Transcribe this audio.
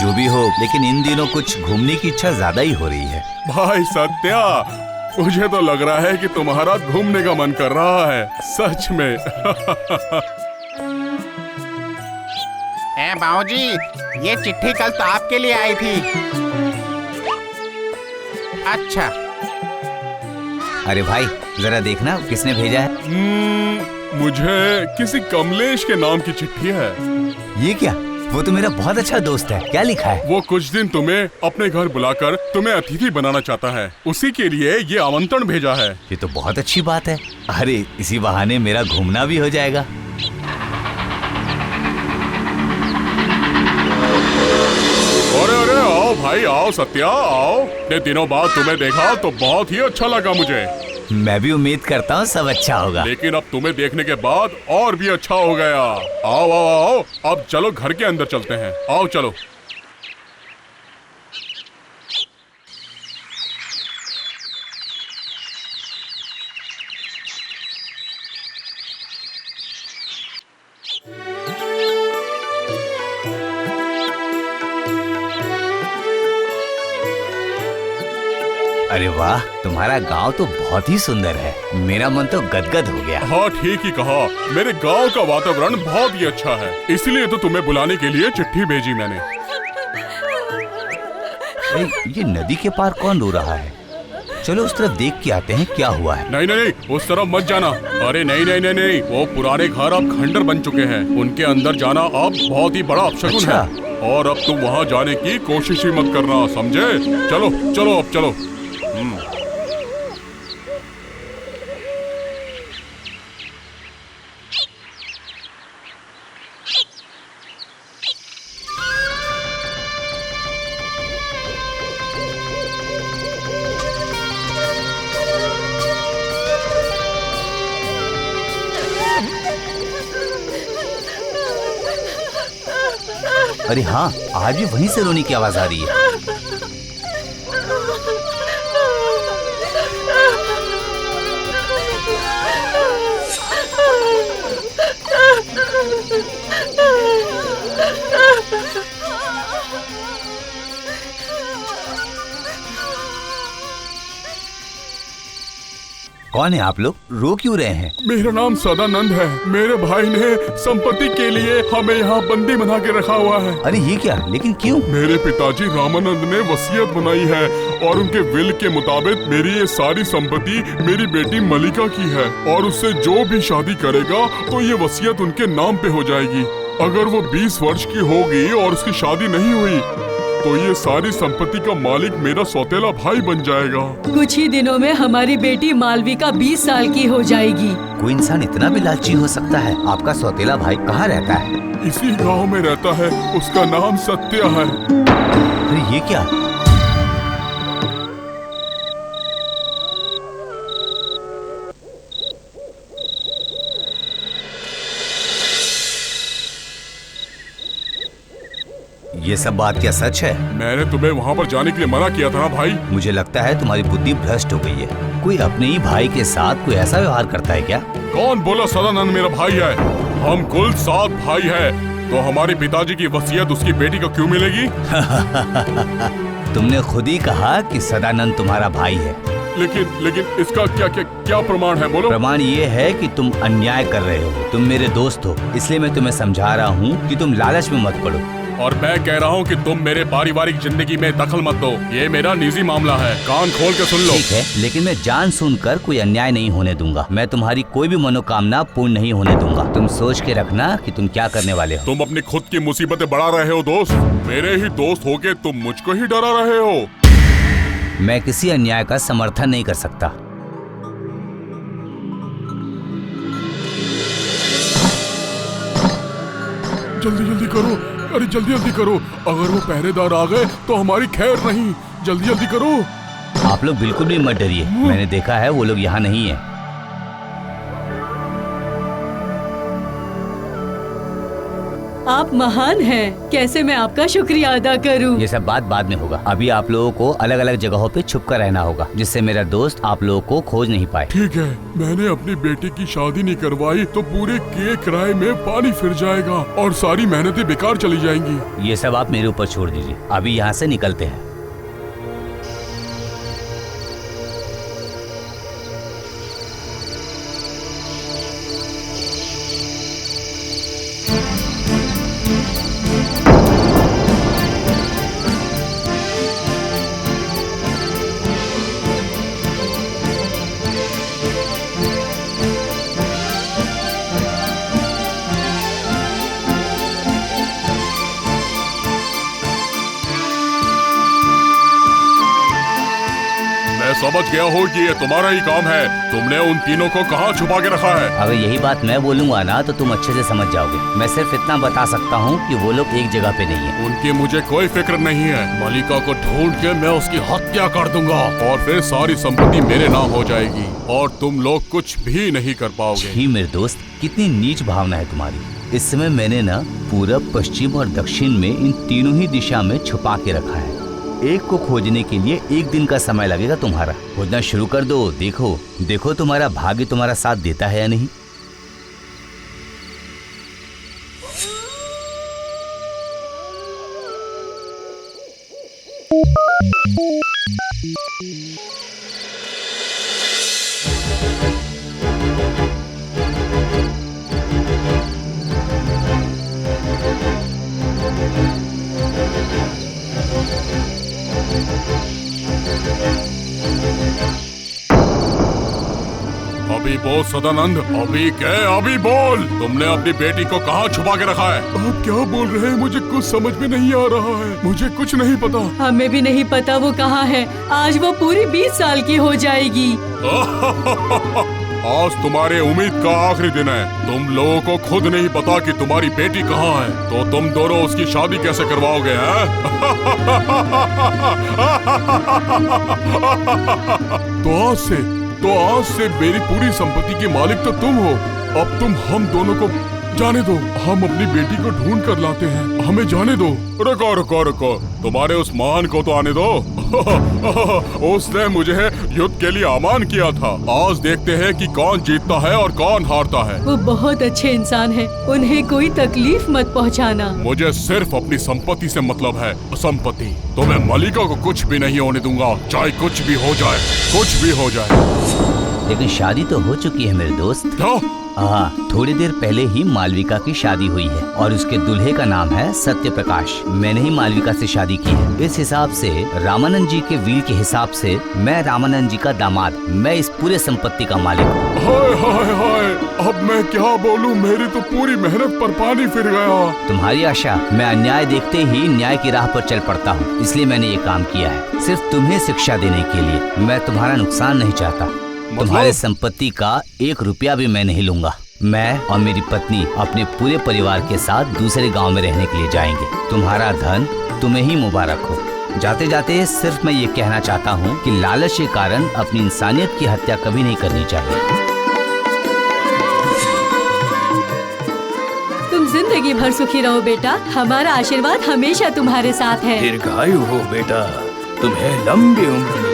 जो भी हो, लेकिन इन दिनों कुछ घूमने की इच्छा ज्यादा ही हो रही है। भाई सत्या, मुझे तो लग रहा है कि तुम्हारा घूमने का मन कर रहा है, सच में। बाबूजी, ये चिट्ठी कल तो आपके लिए आई थी। अच्छा। अरे भाई, जरा देखना किसने भेजा है। मुझे किसी कमलेश के नाम की चिट्ठी है। ये क्या? वो तो मेरा बहुत अच्छा दोस्त है। क्या लिखा है? वो कुछ दिन तुम्हें अपने घर बुलाकर तुम्हें अतिथि बनाना चाहता है, उसी के लिए ये आमंत्रण भेजा है। ये तो बहुत अच्छी बात है। अरे, इसी बहाने मेरा घूमना भी हो जाएगा। अरे अरे, आओ भाई, आओ सत्या, आओ। इतने दिनों बाद तुम्हें देखा तो बहुत ही अच्छा लगा मुझे। मैं भी उम्मीद करता हूँ सब अच्छा होगा। लेकिन अब तुम्हें देखने के बाद और भी अच्छा हो गया। आओ आओ आओ, अब चलो घर के अंदर चलते हैं। आओ चलो। अरे वाह, तुम्हारा गांव तो बहुत ही सुंदर है। मेरा मन तो गदगद हो गया। हाँ, ठीक ही कहा। मेरे गांव का वातावरण बहुत ही अच्छा है, इसलिए तो तुम्हें बुलाने के लिए चिट्ठी भेजी मैंने। ये नदी के पार कौन रो रहा है? चलो उस तरफ देख के आते हैं क्या हुआ है। नहीं नहीं, उस तरफ मत जाना। अरे नहीं नहीं नहीं नहीं, वो पुराने घर अब खंडर बन चुके हैं। उनके अंदर जाना अब बहुत ही बड़ा अपशकुन है, और अब तुम वहाँ जाने की कोशिश ही मत करना, समझे? चलो चलो, अब चलो। अरे हाँ, आज भी वहीं से रोने की आवाज आ रही है। कौन है आप लोग? रो क्यों रहे हैं? मेरा नाम सदानंद है। मेरे भाई ने संपत्ति के लिए हमें यहाँ बंदी बना के रखा हुआ है। अरे ये क्या? लेकिन क्यों? मेरे पिताजी रामानंद ने वसीयत बनाई है, और उनके विल के मुताबिक मेरी ये सारी संपत्ति मेरी बेटी मलिका की है, और उससे जो भी शादी करेगा तो ये वसीयत उनके नाम पे हो जाएगी। अगर वो 20 वर्ष की होगी और उसकी शादी नहीं हुई तो ये सारी संपत्ति का मालिक मेरा सौतेला भाई बन जाएगा। कुछ ही दिनों में हमारी बेटी मालविका 20 साल की हो जाएगी। कोई इंसान इतना भी लालची हो सकता है? आपका सौतेला भाई कहाँ रहता है? इसी गांव में रहता है, उसका नाम सत्या है। अरे ये क्या? ये सब बात क्या सच है? मैंने तुम्हें वहाँ पर जाने के लिए मना किया था ना भाई। मुझे लगता है तुम्हारी बुद्धि भ्रष्ट हो गई है। कोई अपने ही भाई के साथ कोई ऐसा व्यवहार करता है क्या? कौन बोला सदानंद मेरा भाई है? हम कुल 7 भाई हैं, तो हमारे पिताजी की वसीयत उसकी बेटी को क्यों मिलेगी? तुमने खुद ही कहा कि सदानंद तुम्हारा भाई है। लेकिन इसका क्या प्रमाण है? बोलो। प्रमाण ये है कि तुम अन्याय कर रहे हो। तुम मेरे दोस्त हो, इसलिए मैं तुम्हें समझा रहा हूँ कि तुम लालच में मत पड़ो। और मैं कह रहा हूँ कि तुम मेरे पारिवारिक जिंदगी में दखल मत दो। ये मेरा निजी मामला है, कान खोल के सुन लो। ठीक है, लेकिन मैं जान सुनकर कोई अन्याय नहीं होने दूंगा। मैं तुम्हारी कोई भी मनोकामना पूर्ण नहीं होने दूंगा। तुम सोच के रखना कि तुम क्या करने वाले हो। तुम अपनी खुद की मुसीबतें बढ़ा रहे हो दोस्त। मेरे ही दोस्त होके तुम मुझको ही डरा रहे हो। मैं किसी अन्याय का समर्थन नहीं कर सकता। जल्दी जल्दी करो, अरे जल्दी जल्दी करो। अगर वो पहरेदार आ गए तो हमारी खैर नहीं। जल्दी जल्दी करो। आप लोग बिल्कुल भी मत डरिए, मैंने देखा है वो लोग यहाँ नहीं है। आप महान हैं। कैसे मैं आपका शुक्रिया अदा करूं? ये सब बात बाद में होगा। अभी आप लोगों को अलग अलग जगहों पे छुप कर रहना होगा, जिससे मेरा दोस्त आप लोगों को खोज नहीं पाए। ठीक है, मैंने अपनी बेटी की शादी नहीं करवाई तो पूरे के किराए में पानी फिर जाएगा और सारी मेहनतें बेकार चली जाएंगी। ये सब आप मेरे ऊपर छोड़ दीजिए, अभी यहाँ से निकलते हैं। समझ गया हो कि ये तुम्हारा ही काम है। तुमने उन तीनों को कहाँ छुपा के रखा है? अगर यही बात मैं बोलूँगा ना तो तुम अच्छे से समझ जाओगे। मैं सिर्फ इतना बता सकता हूँ कि वो लोग एक जगह पे नहीं है। उनकी मुझे कोई फिक्र नहीं है। मलिका को ढूंढ के मैं उसकी हत्या कर दूंगा और फिर सारी संपत्ति मेरे नाम हो जाएगी और तुम लोग कुछ भी नहीं कर पाओगे। ही मेरे दोस्त, कितनी नीच भावना है तुम्हारी। इस समय मैंने ना पूरब, पश्चिम और दक्षिण में इन तीनों ही दिशा में छुपा के रखा है। एक को खोजने के लिए 1 दिन का समय लगेगा तुम्हारा। खोजना शुरू कर दो। देखो देखो तुम्हारा भाग्य तुम्हारा साथ देता है या नहीं। अभी बोल सदानंद, अभी बोल, तुमने अपनी बेटी को कहाँ छुपा के रखा है? आप क्या बोल रहे हैं? मुझे कुछ समझ में नहीं आ रहा है। मुझे कुछ नहीं पता। हमें भी नहीं पता वो कहाँ है। आज वो पूरी 20 साल की हो जाएगी। आज तुम्हारे उम्मीद का आखिरी दिन है। तुम लोगों को खुद नहीं पता कि तुम्हारी बेटी कहाँ है, तो तुम दोनों उसकी शादी कैसे करवाओगे? तो आज से मेरी पूरी संपत्ति के मालिक तो तुम हो। अब तुम हम दोनों को जाने दो। हम अपनी बेटी को ढूंढ कर लाते हैं। हमें जाने दो। रुको रुको रुको, तुम्हारे उस महान को तो आने दो। उसने मुझे युद्ध के लिए आह्वान किया था। आज देखते हैं कि कौन जीतता है और कौन हारता है। वो बहुत अच्छे इंसान है, उन्हें कोई तकलीफ मत पहुंचाना। मुझे सिर्फ अपनी संपत्ति से मतलब है। संपत्ति तो मैं मलिका को कुछ भी नहीं होने दूंगा, चाहे कुछ भी हो जाए, कुछ भी हो जाए। लेकिन शादी तो हो चुकी है मेरे दोस्त। क्या? हाँ, थोड़ी देर पहले ही मालविका की शादी हुई है और उसके दूल्हे का नाम है सत्य प्रकाश। मैंने ही मालविका से शादी की है। इस हिसाब से रामानंद जी के वील के हिसाब से मैं रामानंद जी का दामाद, मैं इस पूरे संपत्ति का मालिक हूँ। हाय हाय हाय, अब मैं क्या बोलूँ? मेरी तो पूरी मेहनत पर पानी फिर गया। तुम्हारी आशा, मैं अन्याय देखते ही न्याय की राह पर चल पड़ता हूँ, इसलिए मैंने ये काम किया है, सिर्फ तुम्हें शिक्षा देने के लिए। मैं तुम्हारा नुकसान नहीं चाहता। तुम्हारे संपत्ति का 1 रुपया भी मैं नहीं लूंगा। मैं और मेरी पत्नी अपने पूरे परिवार के साथ दूसरे गांव में रहने के लिए जाएंगे। तुम्हारा धन तुम्हें ही मुबारक हो। जाते जाते सिर्फ मैं ये कहना चाहता हूँ कि लालच के कारण अपनी इंसानियत की हत्या कभी नहीं करनी चाहिए। तुम जिंदगी भर सुखी रहो बेटा, हमारा आशीर्वाद हमेशा तुम्हारे साथ है। दीर्घायु हो बेटा, तुम्हें लंबी उम्र